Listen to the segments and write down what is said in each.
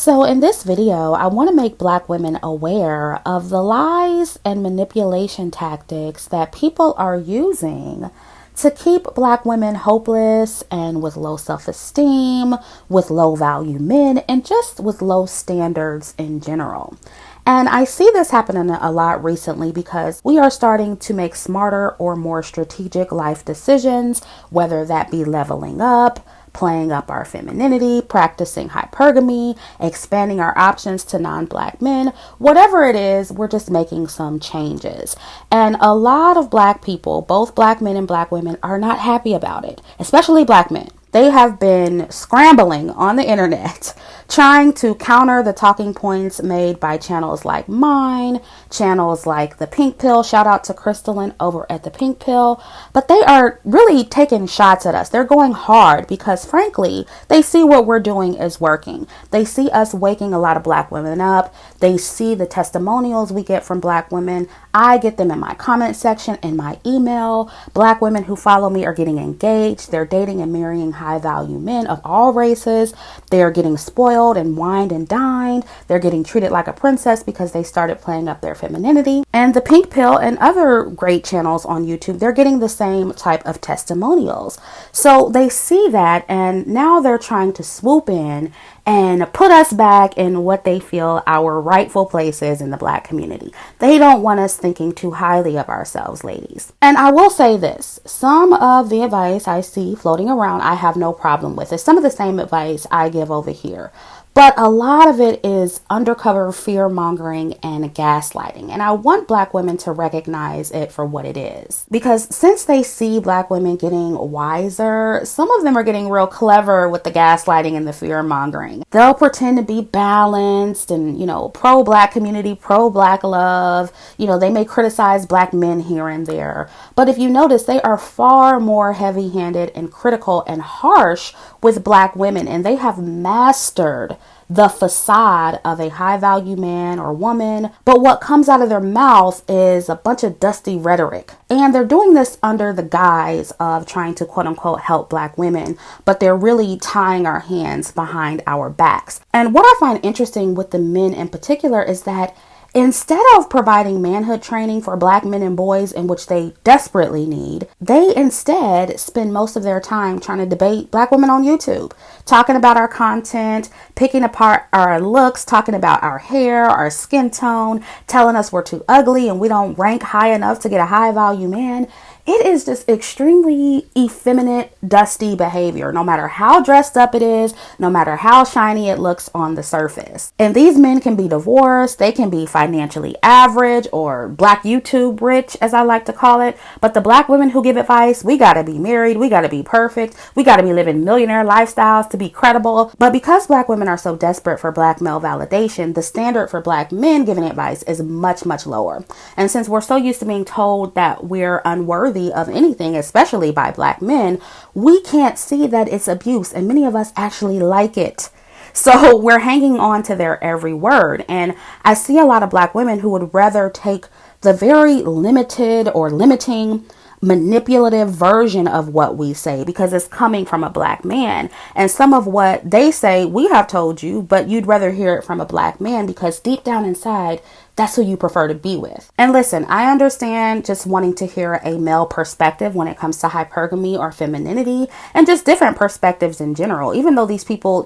So in this video, I want to make Black women aware of the lies and manipulation tactics that people are using to keep Black women hopeless and with low self-esteem, with low value men, and just with low standards in general. And I see this happening a lot recently because we are starting to make smarter or more strategic life decisions, whether that be leveling up, playing up our femininity, practicing hypergamy, expanding our options to non-Black men. Whatever it is, we're just making some changes. And a lot of Black people, both Black men and Black women, are not happy about it, especially Black men. They have been scrambling on the internet, trying to counter the talking points made by channels like mine, channels like The Pink Pill. Shout out to Crystalline over at The Pink Pill. But they are really taking shots at us. They're going hard because, frankly, they see what we're doing is working. They see us waking a lot of Black women up. They see the testimonials we get from Black women. I get them in my comment section, in my email. Black women who follow me are getting engaged. They're dating and marrying high value men of all races. They are getting spoiled and wined and dined. They're getting treated like a princess because they started playing up their femininity. And The Pink Pill and other great channels on YouTube, they're getting the same type of testimonials. So they see that, and now they're trying to swoop in and put us back in what they feel our rightful place is in the Black community. They don't want us thinking too highly of ourselves, ladies. And I will say this, some of the advice I see floating around, I have no problem with. It's some of the same advice I give over here. But a lot of it is undercover fear mongering and gaslighting. And I want Black women to recognize it for what it is. Because since they see Black women getting wiser, some of them are getting real clever with the gaslighting and the fear mongering. They'll pretend to be balanced and, pro-Black community, pro-Black love. They may criticize Black men here and there. But if you notice, they are far more heavy-handed and critical and harsh with Black women. And they have mastered the facade of a high value man or woman, but what comes out of their mouth is a bunch of dusty rhetoric. And they're doing this under the guise of trying to quote unquote help Black women, but they're really tying our hands behind our backs. And what I find interesting with the men in particular is that instead of providing manhood training for Black men and boys, in which they desperately need, they instead spend most of their time trying to debate Black women on YouTube, talking about our content, picking apart our looks, talking about our hair, our skin tone, telling us we're too ugly and we don't rank high enough to get a high value man. It is just extremely effeminate, dusty behavior, no matter how dressed up it is, no matter how shiny it looks on the surface. And these men can be divorced, they can be financially average or Black YouTube rich, as I like to call it. But the Black women who give advice, we gotta be married, we gotta be perfect, we gotta be living millionaire lifestyles to be credible. But because Black women are so desperate for Black male validation, the standard for Black men giving advice is much, much lower. And since we're so used to being told that we're unworthy of anything, especially by Black men, we can't see that it's abuse, and many of us actually like it. So we're hanging on to their every word. And I see a lot of Black women who would rather take the very limited or limiting manipulative version of what we say because it's coming from a Black man. And some of what they say, we have told you, but you'd rather hear it from a Black man because deep down inside, that's who you prefer to be with. And listen, I understand just wanting to hear a male perspective when it comes to hypergamy or femininity and just different perspectives in general. Even though these people,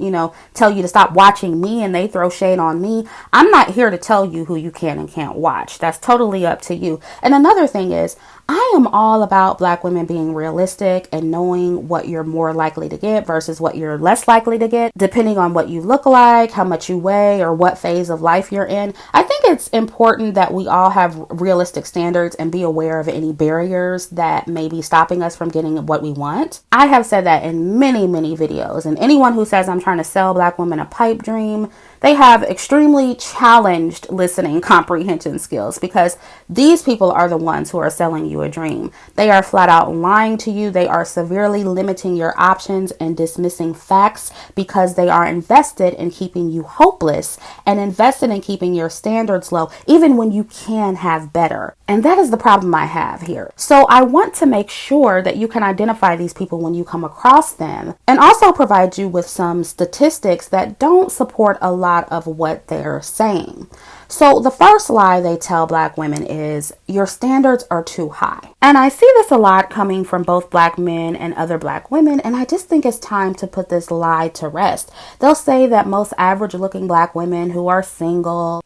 tell you to stop watching me and they throw shade on me, I'm not here to tell you who you can and can't watch. That's totally up to you. And another thing is, I am all about Black women being realistic and knowing what you're more likely to get versus what you're less likely to get, depending on what you look like, how much you weigh, or what phase of life you're in. I think it's important that we all have realistic standards and be aware of any barriers that may be stopping us from getting what we want. I have said that in many, many videos, and anyone who says I'm trying to sell Black women a pipe dream, they have extremely challenged listening comprehension skills because these people are the ones who are selling you you a dream. They are flat out lying to you. They are severely limiting your options and dismissing facts because they are invested in keeping you hopeless and invested in keeping your standards low, even when you can have better. And that is the problem I have here. So I want to make sure that you can identify these people when you come across them, and also provide you with some statistics that don't support a lot of what they're saying. So the first lie they tell Black women is your standards are too high. And I see this a lot coming from both Black men and other Black women, and I just think it's time to put this lie to rest. They'll say that most average looking Black women who are single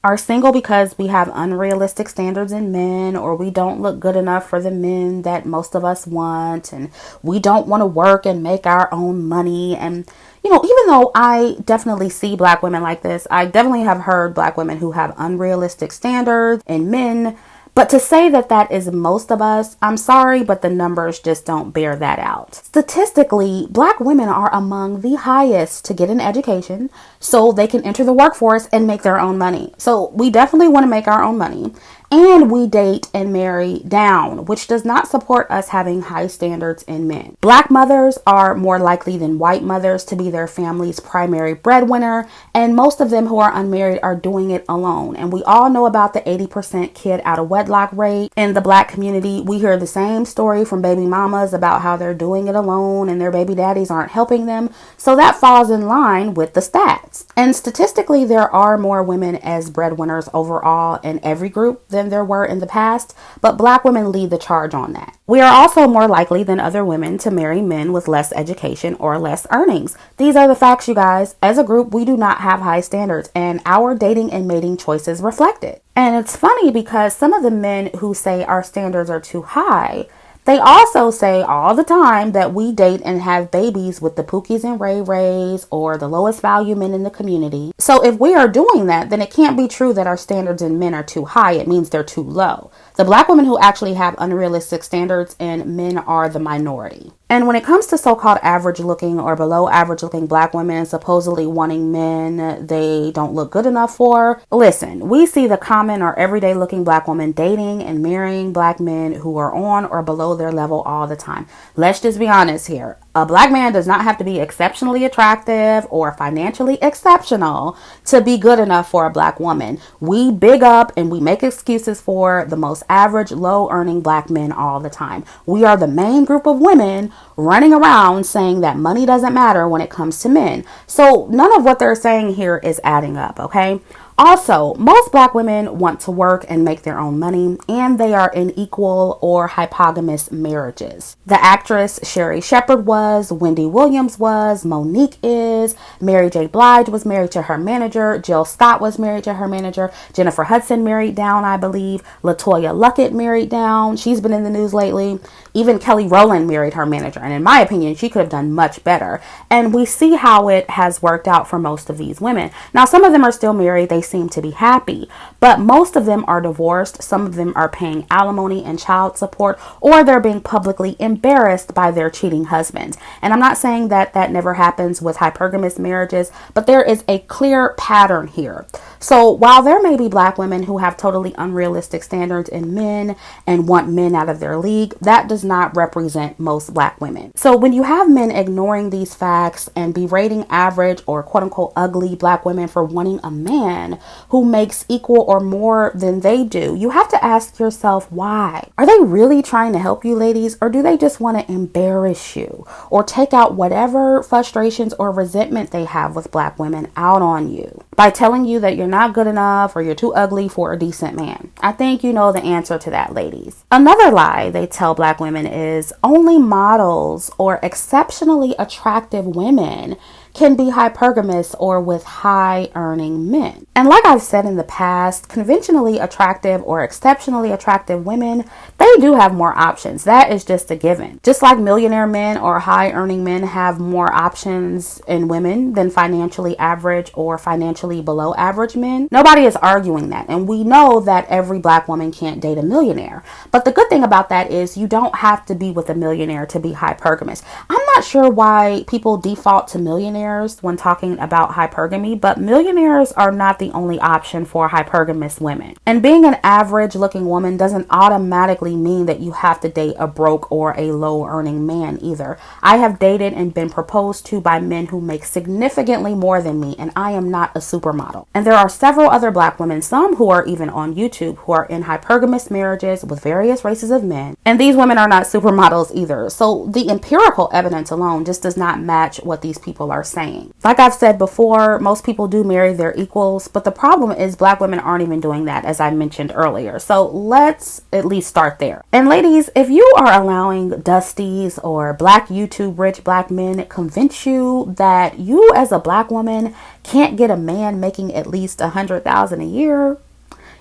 because we have unrealistic standards in men, or we don't look good enough for the men that most of us want, and we don't want to work and make our own money. And even though I definitely see Black women like this, I definitely have heard Black women who have unrealistic standards in men. But to say that that is most of us, I'm sorry, but the numbers just don't bear that out. Statistically, Black women are among the highest to get an education so they can enter the workforce and make their own money. So we definitely want to make our own money. And we date and marry down, which does not support us having high standards in men. Black mothers are more likely than white mothers to be their family's primary breadwinner, and most of them who are unmarried are doing it alone. And we all know about the 80% kid out of wedlock rate in the Black community. We hear the same story from baby mamas about how they're doing it alone and their baby daddies aren't helping them. So that falls in line with the stats. And statistically, there are more women as breadwinners overall in every group than there were in the past, but Black women lead the charge on that. We are also more likely than other women to marry men with less education or less earnings. These are the facts, you guys. As a group, we do not have high standards, and our dating and mating choices reflect it. And it's funny because some of the men who say our standards are too high, they also say all the time that we date and have babies with the Pookies and Ray Rays or the lowest value men in the community. So if we are doing that, then it can't be true that our standards in men are too high. It means they're too low. The Black women who actually have unrealistic standards in men are the minority. And when it comes to so-called average looking or below average looking Black women supposedly wanting men they don't look good enough for, listen, we see the common or everyday looking Black woman dating and marrying Black men who are on or below their level all the time. Let's just be honest here. A Black man does not have to be exceptionally attractive or financially exceptional to be good enough for a Black woman. We big up and we make excuses for the most average, low earning Black men all the time. We are the main group of women running around saying that money doesn't matter when it comes to men. So none of what they're saying here is adding up, okay? Also, most Black women want to work and make their own money, and they are in equal or hypogamous marriages. The actress Sherry Shepherd was, Wendy Williams was, Monique is, Mary J. Blige was married to her manager, Jill Scott was married to her manager, Jennifer Hudson married down, I believe, LaToya Luckett married down, she's been in the news lately, even Kelly Rowland married her manager, and in my opinion, she could have done much better. And we see how it has worked out for most of these women. Now, some of them are still married, they seem to be happy, but most of them are divorced. Some of them are paying alimony and child support, or they're being publicly embarrassed by their cheating husbands. And I'm not saying that that never happens with hypergamous marriages, but there is a clear pattern here. So while there may be Black women who have totally unrealistic standards in men and want men out of their league, that does not represent most Black women. So when you have men ignoring these facts and berating average or quote unquote ugly Black women for wanting a man who makes equal or more than they do, you have to ask yourself why. Are they really trying to help you, ladies, or do they just want to embarrass you or take out whatever frustrations or resentment they have with Black women out on you by telling you that you're not good enough or you're too ugly for a decent man? I think you know the answer to that, ladies. Another lie they tell Black women is only models or exceptionally attractive women can be hypergamous or with high earning men. And like I've said in the past, conventionally attractive or exceptionally attractive women, they do have more options. That is just a given. Just like millionaire men or high earning men have more options in women than financially average or financially below average men. Nobody is arguing that. And we know that every Black woman can't date a millionaire. But the good thing about that is you don't have to be with a millionaire to be hypergamous. I'm not sure why people default to millionaires millionaires when talking about hypergamy, but millionaires are not the only option for hypergamous women. And being an average looking woman doesn't automatically mean that you have to date a broke or a low earning man either. I have dated and been proposed to by men who make significantly more than me, and I am not a supermodel. And there are several other black women, some who are even on YouTube, who are in hypergamous marriages with various races of men, and these women are not supermodels either. So the empirical evidence alone just does not match what these people are saying. Like I've said before, most people do marry their equals, but the problem is black women aren't even doing that, as I mentioned earlier. So let's at least start there. And ladies, if you are allowing dusties or black YouTube rich black men convince you that you as a black woman can't get a man making at least $100,000 a year,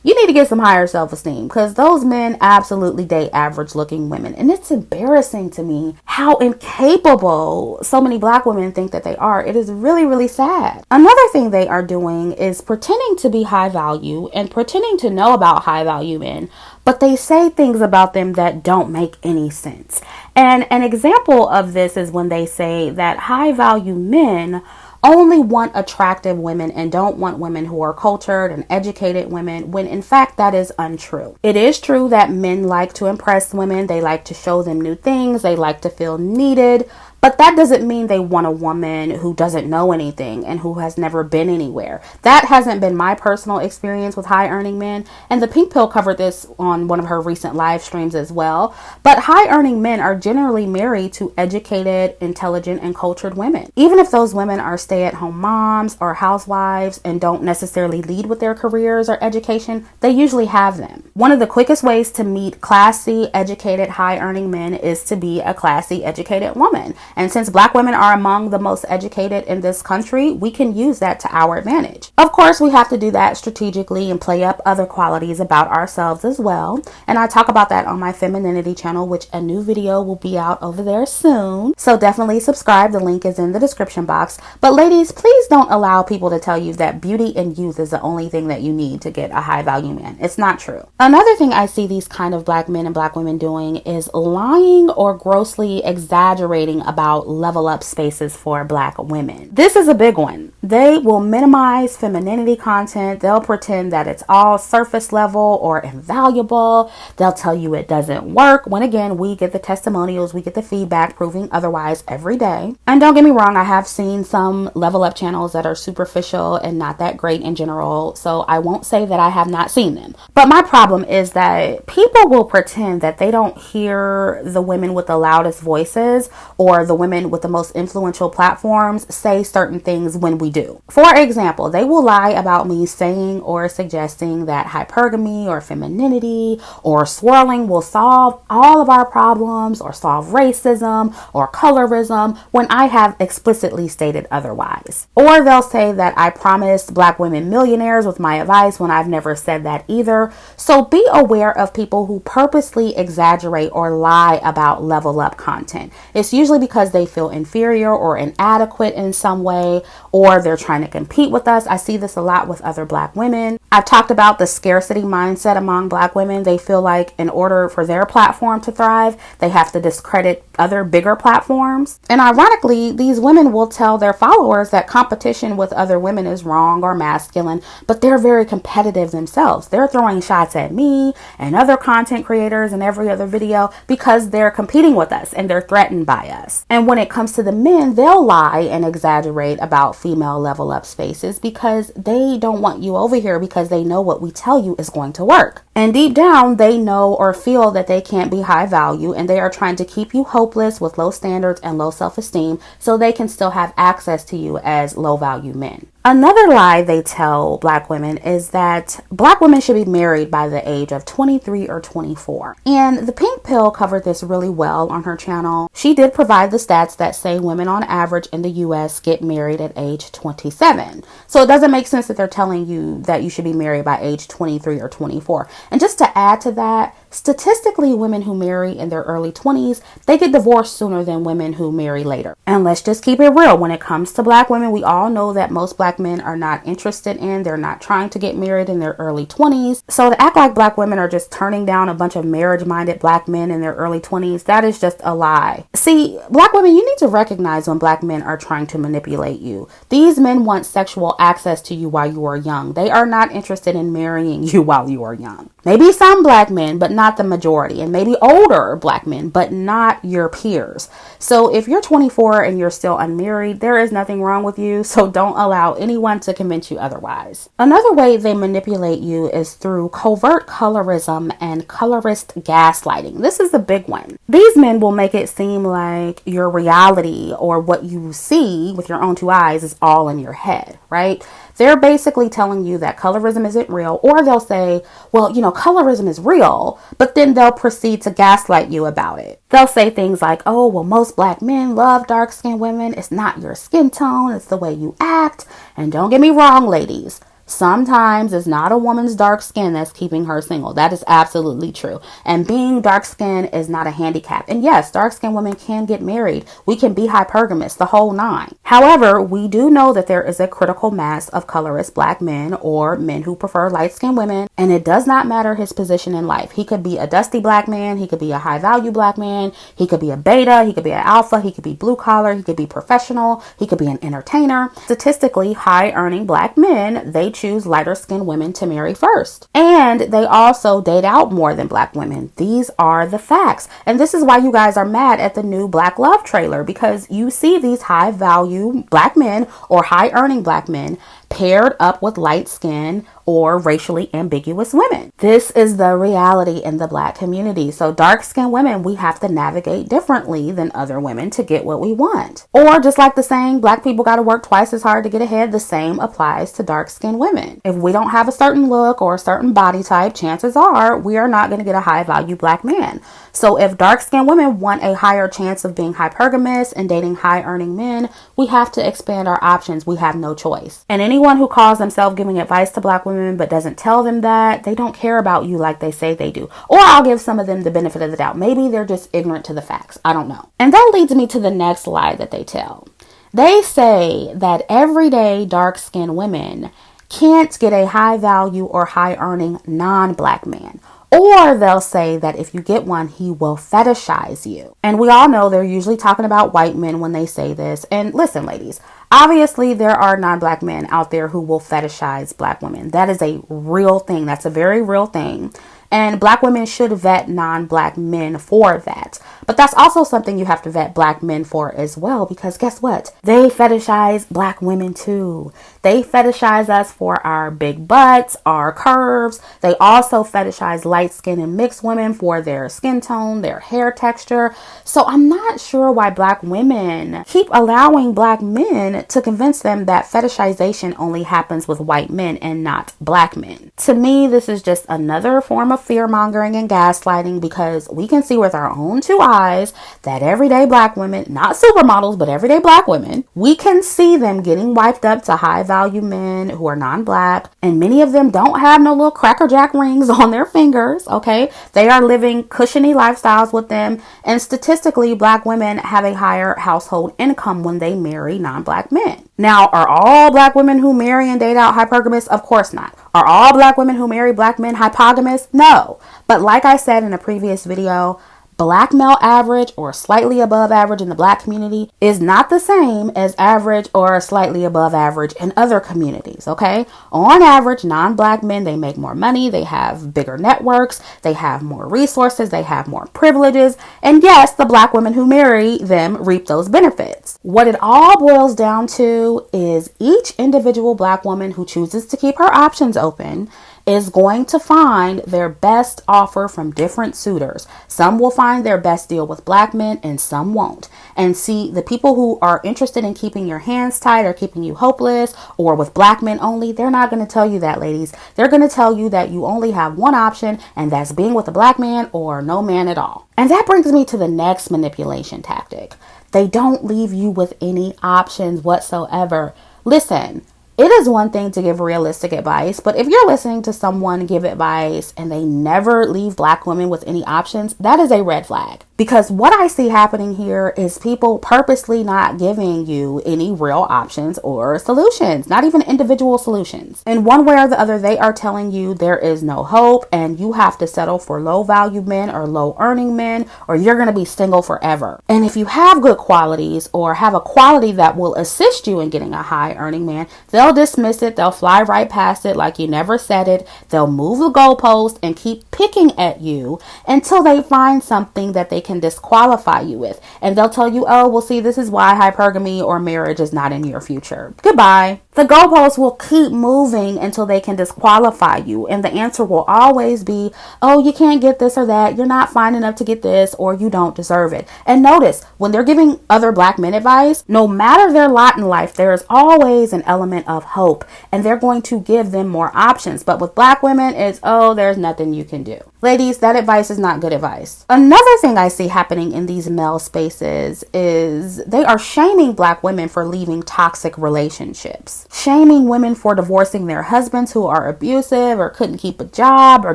you need to get some higher self-esteem, because those men absolutely date average looking women. And it's embarrassing to me how incapable so many black women think that they are. It is really, really sad. Another thing they are doing is pretending to be high value and pretending to know about high value men, but they say things about them that don't make any sense. And an example of this is when they say that high value men only want attractive women and don't want women who are cultured and educated women, when in fact that is untrue. It is true that men like to impress women. They like to show them new things. They like to feel needed. But that doesn't mean they want a woman who doesn't know anything and who has never been anywhere. That hasn't been my personal experience with high earning men. And the Pink Pill covered this on one of her recent live streams as well. But high earning men are generally married to educated, intelligent, and cultured women. Even if those women are stay-at-home moms or housewives and don't necessarily lead with their careers or education, they usually have them. One of the quickest ways to meet classy, educated, high earning men is to be a classy, educated woman. And since black women are among the most educated in this country, we can use that to our advantage. Of course, we have to do that strategically and play up other qualities about ourselves as well. And I talk about that on my femininity channel, which a new video will be out over there soon. So definitely subscribe. The link is in the description box. But ladies, please don't allow people to tell you that beauty and youth is the only thing that you need to get a high value man. It's not true. Another thing I see these kind of black men and black women doing is lying or grossly exaggerating about level up spaces for black women. This is a big one. They will minimize femininity content. They'll pretend that it's all surface level or invaluable. They'll tell you it doesn't work, when again, we get the testimonials, we get the feedback proving otherwise every day. And don't get me wrong, I have seen some level up channels that are superficial and not that great in general, so I won't say that I have not seen them. But my problem is that people will pretend that they don't hear the women with the loudest voices or the women with the most influential platforms say certain things when we do. For example, they will lie about me saying or suggesting that hypergamy or femininity or swirling will solve all of our problems or solve racism or colorism, when I have explicitly stated otherwise. Or they'll say that I promised black women millionaires with my advice, when I've never said that either. So be aware of people who purposely exaggerate or lie about level up content. It's usually because they feel inferior or inadequate in some way, or they're trying to compete with us. I see this a lot with other black women. I've talked about the scarcity mindset among black women. They feel like in order for their platform to thrive, they have to discredit other bigger platforms. And ironically, these women will tell their followers that competition with other women is wrong or masculine, but they're very competitive themselves. They're throwing shots at me and other content creators in every other video because they're competing with us and they're threatened by us. And when it comes to the men, they'll lie and exaggerate about female level up spaces because they don't want you over here, because they know what we tell you is going to work. And deep down, they know or feel that they can't be high value, and they are trying to keep you hopeless with low standards and low self-esteem so they can still have access to you as low value men. Another lie they tell black women is that black women should be married by the age of 23 or 24. And the Pink Pill covered this really well on her channel. She did provide the stats that say women on average in the US get married at age 27. So it doesn't make sense that they're telling you that you should be married by age 23 or 24. And just to add to that, Statistically, women who marry in their early 20s, they get divorced sooner than women who marry later. And let's just keep it real. When it comes to black women, we all know that most black men are not interested in, they're not trying to get married in their early 20s. So to act like black women are just turning down a bunch of marriage-minded black men in their early 20s, that is just a lie. See, black women, you need to recognize when black men are trying to manipulate you. These men want sexual access to you while you are young. They are not interested in marrying you while you are young. Maybe some black men, but not the majority, and maybe older black men, but not your peers. So if you're 24 and you're still unmarried, there is nothing wrong with you, so don't allow anyone to convince you otherwise. Another way they manipulate you is through covert colorism and colorist gaslighting. This is the big one. These men will make it seem like your reality or what you see with your own two eyes is all in your head, right? They're basically telling you that colorism isn't real, or they'll say, well, colorism is real, but then they'll proceed to gaslight you about it. They'll say things like, oh, well, most black men love dark-skinned women. It's not your skin tone, it's the way you act. And don't get me wrong, ladies. Sometimes it's not a woman's dark skin that's keeping her single. That is absolutely true. And being dark skinned is not a handicap. And yes, dark skinned women can get married. We can be hypergamous, the whole nine. However, we do know that there is a critical mass of colorist black men or men who prefer light skinned women. And it does not matter his position in life. He could be a dusty black man. He could be a high value black man. He could be a beta. He could be an alpha. He could be blue collar. He could be professional. He could be an entertainer. Statistically, high earning black men, they choose lighter skinned women to marry first. And they also date out more than black women. These are the facts. And this is why you guys are mad at the new Black Love trailer, because you see these high value black men or high earning black men paired up with light skin or racially ambiguous women. This is the reality in the black community. So dark skinned women, we have to navigate differently than other women to get what we want. Or just like the saying, black people got to work twice as hard to get ahead, the same applies to dark skinned women. If we don't have a certain look or a certain body type, chances are we are not going to get a high value black man. So if dark skinned women want a higher chance of being hypergamous and dating high earning men, we have to expand our options. We have no choice. And anyone who calls themselves giving advice to black women but doesn't tell them that, they don't care about you like they say they do. Or I'll give some of them the benefit of the doubt. Maybe they're just ignorant to the facts. I don't know. And that leads me to the next lie that they tell. They say that everyday dark-skinned women can't get a high value or high earning non-black man. Or they'll say that if you get one, he will fetishize you. And we all know they're usually talking about white men when they say this. And listen, ladies, obviously there are non-black men out there who will fetishize black women. That is a real thing. That's a very real thing. And black women should vet non-black men for that. But that's also something you have to vet black men for as well, because guess what? They fetishize black women too. They fetishize us for our big butts, our curves. They also fetishize light skin and mixed women for their skin tone, their hair texture. So I'm not sure why black women keep allowing black men to convince them that fetishization only happens with white men and not black men. To me, this is just another form of fear mongering and gaslighting, because we can see with our own two eyes that everyday black women, not supermodels, but everyday black women, we can see them getting wiped up to high value men who are non-black, and many of them don't have no little Cracker Jack rings on their fingers. Okay, they are living cushiony lifestyles with them, and statistically black women have a higher household income when they marry non-black men. Now, are all black women who marry and date out hypergamous? Of course not. Are all black women who marry black men hypogamous? No. But like I said in a previous video, black male average or slightly above average in the black community is not the same as average or slightly above average in other communities, okay? On average, non-black men, they make more money, they have bigger networks, they have more resources, they have more privileges, and yes, the black women who marry them reap those benefits. What it all boils down to is each individual black woman who chooses to keep her options open is going to find their best offer from different suitors. Some will find their best deal with black men and some won't. And see, the people who are interested in keeping your hands tied or keeping you hopeless or with black men only, they're not going to tell you that, ladies. They're going to tell you that you only have one option, and that's being with a black man or no man at all. And that brings me to the next manipulation tactic. They don't leave you with any options whatsoever. Listen, It is one thing to give realistic advice, but if you're listening to someone give advice and they never leave Black women with any options, that is a red flag. Because what I see happening here is people purposely not giving you any real options or solutions, not even individual solutions. In one way or the other, they are telling you there is no hope and you have to settle for low value men or low earning men, or you're going to be single forever. And if you have good qualities or have a quality that will assist you in getting a high earning man, they'll dismiss it. They'll fly right past it like you never said it. They'll move the goalpost and keep picking at you until they find something that they can disqualify you with. And they'll tell you, oh, well, see, this is why hypergamy or marriage is not in your future. Goodbye. The goalposts will keep moving until they can disqualify you. And the answer will always be, oh, you can't get this or that. You're not fine enough to get this, or you don't deserve it. And notice, when they're giving other Black men advice, no matter their lot in life, there is always an element of hope. And they're going to give them more options. But with Black women, it's, oh, there's nothing you can do. Ladies, that advice is not good advice. Another thing I see happening in these male spaces is they are shaming Black women for leaving toxic relationships. Shaming women for divorcing their husbands who are abusive or couldn't keep a job or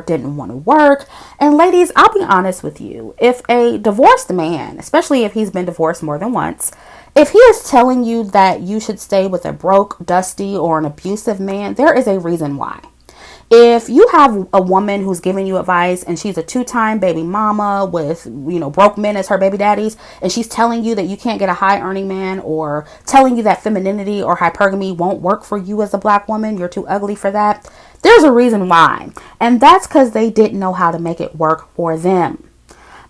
didn't want to work. And ladies, I'll be honest with you. If a divorced man, especially if he's been divorced more than once, if he is telling you that you should stay with a broke, dusty, or an abusive man, there is a reason why. If you have a woman who's giving you advice and she's a 2-time baby mama with, broke men as her baby daddies, and she's telling you that you can't get a high earning man, or telling you that femininity or hypergamy won't work for you as a Black woman, you're too ugly for that, there's a reason why. And that's because they didn't know how to make it work for them.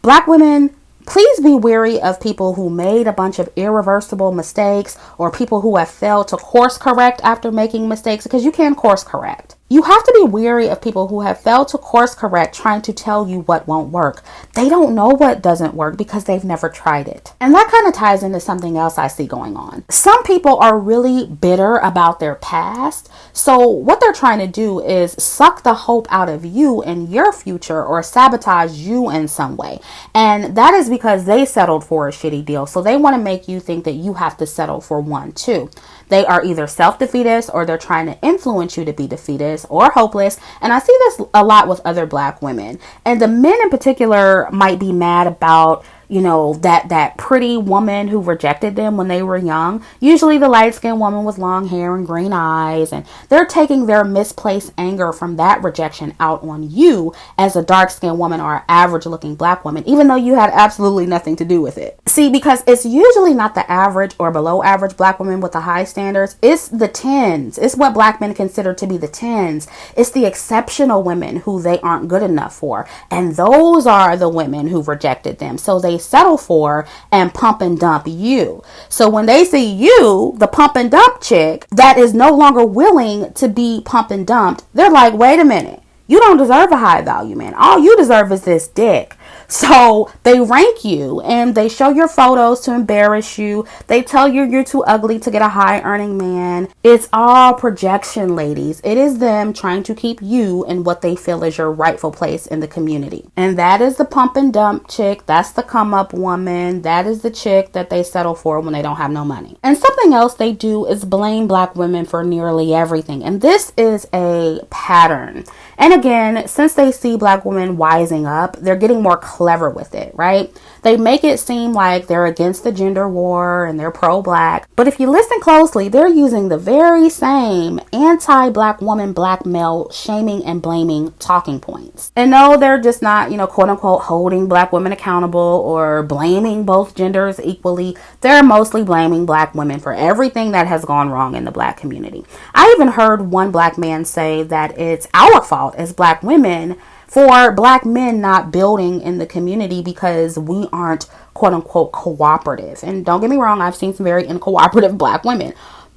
Black women, please be wary of people who made a bunch of irreversible mistakes, or people who have failed to course correct after making mistakes, because you can course correct. You have to be wary of people who have failed to course correct trying to tell you what won't work. They don't know what doesn't work because they've never tried it. And that kind of ties into something else I see going on. Some people are really bitter about their past. So what they're trying to do is suck the hope out of you and your future, or sabotage you in some way. And that is because they settled for a shitty deal. So they want to make you think that you have to settle for one too. They are either self-defeatist, or they're trying to influence you to be defeatist or hopeless. And I see this a lot with other Black women. And the men in particular might be mad about, that pretty woman who rejected them when they were young. Usually the light-skinned woman with long hair and green eyes. And they're taking their misplaced anger from that rejection out on you as a dark-skinned woman or an average-looking Black woman, even though you had absolutely nothing to do with it. See, because it's usually not the average or below average Black women with the high standards. It's the 10s. It's what Black men consider to be the 10s. It's the exceptional women who they aren't good enough for. And those are the women who rejected them. So they settle for and pump and dump you. So when they see you, the pump and dump chick that is no longer willing to be pump and dumped, they're like, wait a minute, you don't deserve a high value man. All you deserve is this dick. So they rank you and they show your photos to embarrass you. They tell you you're too ugly to get a high earning man. It's all projection, ladies. It is them trying to keep you in what they feel is your rightful place in the community. And that is the pump and dump chick. That's the come up woman. That is the chick that they settle for when they don't have no money. And something else they do is blame Black women for nearly everything. And this is a pattern. And again, since they see Black women wising up, they're getting more clever with it, right? They make it seem like they're against the gender war and they're pro-Black. But if you listen closely, they're using the very same anti-Black woman, Black male shaming and blaming talking points. And no, they're just not, quote unquote, holding Black women accountable or blaming both genders equally. They're mostly blaming Black women for everything that has gone wrong in the Black community. I even heard one Black man say that it's our fault as Black women for Black men not building in the community because we aren't, quote unquote, cooperative. And don't get me wrong, I've seen some very uncooperative Black women.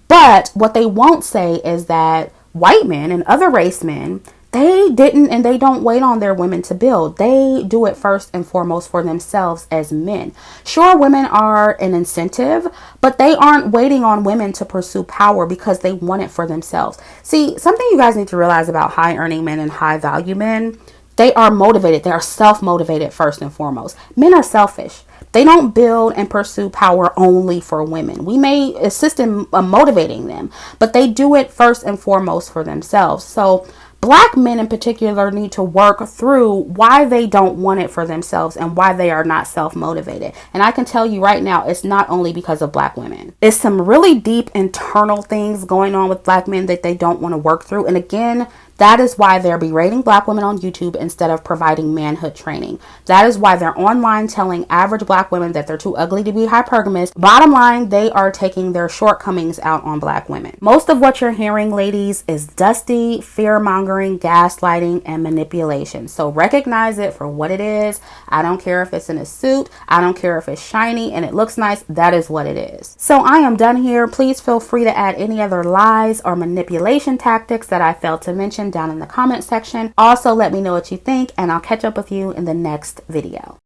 But what they won't say is that white men and other race men, they didn't and they don't wait on their women to build. They do it first and foremost for themselves as men. Sure, women are an incentive, but they aren't waiting on women to pursue power because they want it for themselves. See, something you guys need to realize about high earning men and high value men, they are motivated. They are self-motivated first and foremost. Men are selfish. They don't build and pursue power only for women. We may assist in motivating them, but they do it first and foremost for themselves. So Black men in particular need to work through why they don't want it for themselves and why they are not self-motivated. And I can tell you right now, it's not only because of Black women. It's some really deep internal things going on with Black men that they don't want to work through. And again, that is why they're berating Black women on YouTube instead of providing manhood training. That is why they're online telling average Black women that they're too ugly to be hypergamous. Bottom line, they are taking their shortcomings out on Black women. Most of what you're hearing, ladies, is dusty, fear-mongering, gaslighting, and manipulation. So recognize it for what it is. I don't care if it's in a suit. I don't care if it's shiny and it looks nice. That is what it is. So I am done here. Please feel free to add any other lies or manipulation tactics that I failed to mention down in the comment section. Also, let me know what you think, and I'll catch up with you in the next video.